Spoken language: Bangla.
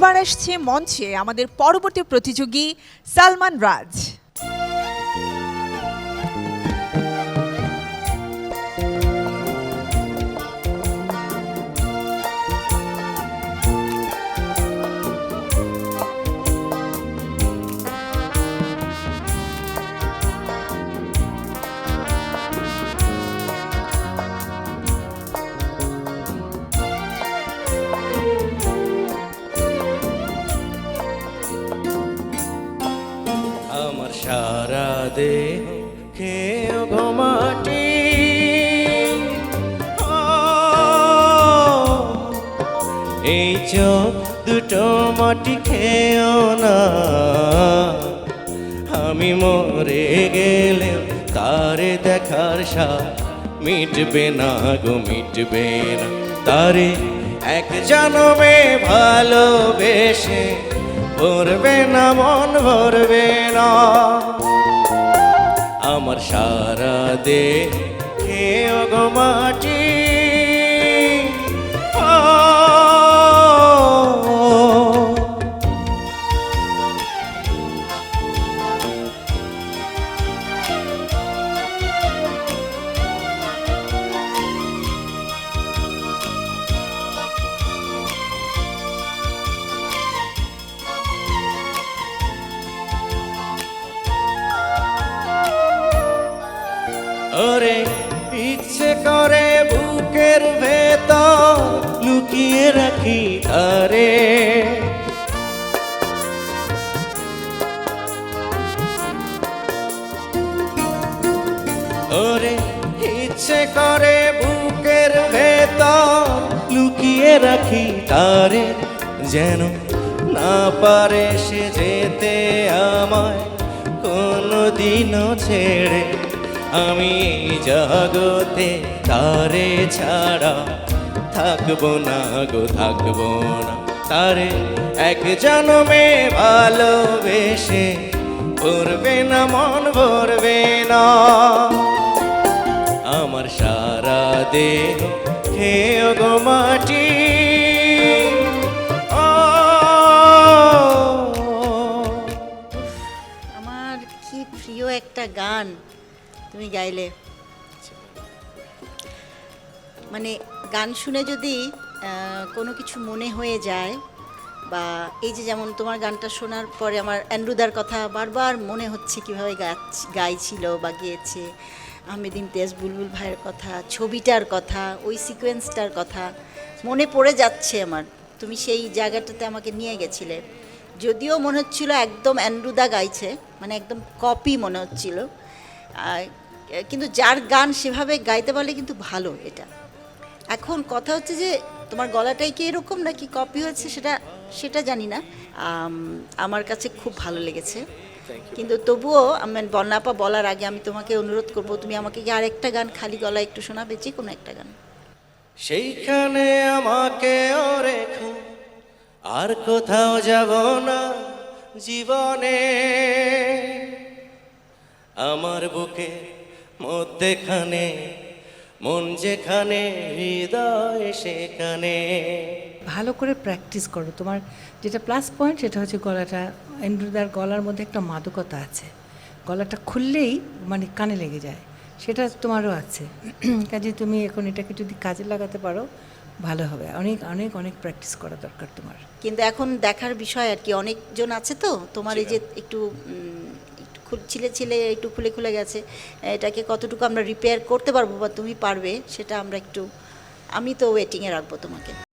এবার আসছে মঞ্চে আমাদের পরবর্তী প্রতিযোগী সালমান রাজ। আমার সারা দেহ খেয়ে ঘুমাটি এই চোখ দুটো মাটি খেয়েও না, আমি মরে গেলে তারে দেখার স্বাদ মিটবে না গো, মিটবে না। তারে এক জন্মে ভালোবেসে ভরবে না মন, ভরবে না। আমার সারা দেহ খেয়ে গো মাটি ওরে ইচ্ছে করে বুকের ভেতর লুকিয়ে রাখি তারে, ওরে ইচ্ছে করে বুকের ভেতর লুকিয়ে রাখি তারে, যেন না পারে সে যেতে আমায় কোনোদিনও ছেড়ে। আমি এই জগতে তারে ছাড়া থাকবো না গো, থাকবো না। তারে এক জন্মে ভালোবেসে ভরবে না মন, ভরবে না। আমার সারা দেহ খেয়ে গো মাটি আমার কি প্রিয় একটা গান তুমি গাইলে। মানে গান শুনে যদি কোনো কিছু মনে হয়ে যায়, বা এই যে যেমন তোমার গানটা শোনার পরে আমার এন্ড্রুদার কথা বারবার মনে হচ্ছে কীভাবে গাইছিল বা গেয়েছে, আহমেদ ইমতিয়াজ বুলবুল ভাইয়ের কথা, ছবিটার কথা, ওই সিকোয়েন্সটার কথা মনে পড়ে যাচ্ছে আমার। তুমি সেই জায়গাটাতে আমাকে নিয়ে গেছিলে, যদিও মনে হচ্ছিল একদম এন্ড্রুদা গাইছে, মানে একদম কপি মনে হচ্ছিল, কিন্তু যার গান সেভাবে গাইতে পারলে কিন্তু ভালো। এটা এখন কথা হচ্ছে যে তোমার গলাটাই কি এরকম নাকি কপি হয়েছে সেটা জানি না। আমার কাছে খুব ভালো লেগেছে, কিন্তু তবুও আমি বন্যাপা বলার আগে আমি তোমাকে অনুরোধ করব, তুমি আমাকে কি আরেকটা গান খালি গলায় একটু শোনাবে, যে কোনো একটা গান। সেইখানে আমাকে ও রেখো, আর কোথাও যাব না জীবনে। আমার বুকে মধ্যেখানে, মন যেখানে, হৃদয় সেখানে। ভালো করে প্র্যাকটিস করো। তোমার যেটা প্লাস পয়েন্ট সেটা হচ্ছে গলাটা, এন্ড্রুদার গলার মধ্যে একটা মাদকতা আছে, গলাটা খুললেই মানে কানে লেগে যায়, সেটা তোমারও আছে। কাজে তুমি এখন এটাকে যদি কাজে লাগাতে পারো ভালো হবে। অনেক অনেক অনেক প্র্যাকটিস করা দরকার তোমার। কিন্তু এখন দেখার বিষয় আর কি, অনেকজন আছে তো তোমার, এই যে একটু ছিলে একটু খুলে খুলে গেছে, এটাকে কতটুকু আমরা রিপেয়ার করতে পারবো বা তুমি পারবে, সেটা আমরা একটু, আমি তো ওয়েটিংয়ে রাখবো তোমাকে।